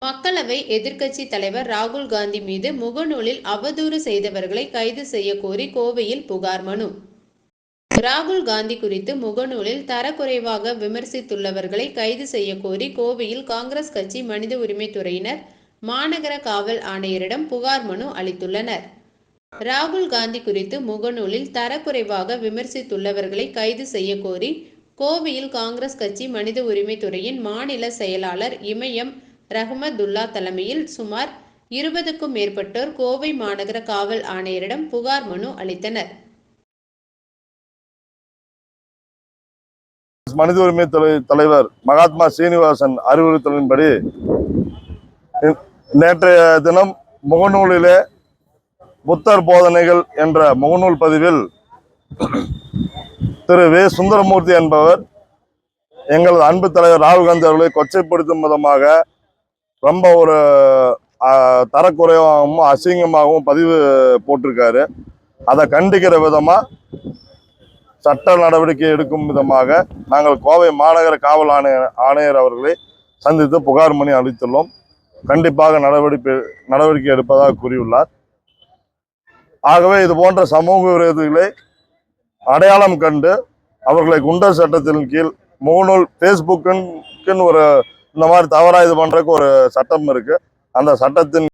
மக்களவை எதிர்க்கட்சி தலைவர் ராகுல் காந்தி மீது முகநூலில் அவதூறு செய்தவர்களை கைது செய்ய கோரி கோவையில் புகார் மனு. ராகுல் காந்தி குறித்து முகநூலில் தரக்குறைவாக விமர்சித்துள்ளவர்களை கைது செய்ய கோரி கோவையில் காங்கிரஸ் கட்சி மனித உரிமை துறையினர் மாநகர காவல் ஆணையரிடம் புகார் மனு அளித்துள்ளனர். ராகுல் காந்தி குறித்து முகநூலில் தரக்குறைவாக விமர்சித்துள்ளவர்களை கைது செய்ய கோரி கோவையில் காங்கிரஸ் கட்சி மனித உரிமை துறையின் மாநில செயலாளர் இமயம் ரஹமதுல்லா தலைமையில் சுமார் 20க்கும் மேற்பட்டோர் கோவை மாநகர காவல் ஆணையரிடம் புகார் மனு அளித்தனர். மனித உரிமை தலைவர் மகாத்மா சீனிவாசன் அறிவுறுத்தலின்படி நேற்றைய தினம் முகநூலிலே புத்தர் போதனைகள் என்ற முகநூல் பதிவில் திரு வே சுந்தரமூர்த்தி என்பவர் எங்களது அன்பு தலைவர் ராகுல் காந்தி அவர்களை கொச்சைப்படுத்தும் விதமாக ரொம்ப ஒரு தரக்குறைவாகவும் அசிங்கமாகவும் பதிவு போட்டிருக்காரு. அதை கண்டிக்கிற விதமாக சட்ட நடவடிக்கை எடுக்கும் விதமாக நாங்கள் கோவை மாநகர காவல் ஆணையர் அவர்களை சந்தித்து புகார் மனு அளித்துள்ளோம். கண்டிப்பாக நடவடிக்கை எடுப்பதாக கூறியுள்ளார். ஆகவே இது போன்ற சமூக விரோதிகளை அடையாளம் கண்டு அவர்களை குண்டர் சட்டத்தின் கீழ் முகநூல் ஃபேஸ்புக்குன்னு ஒரு இந்த மாதிரி தவறாக இது பண்றதுக்கு ஒரு சட்டம் இருக்கு. அந்த சட்டத்தின்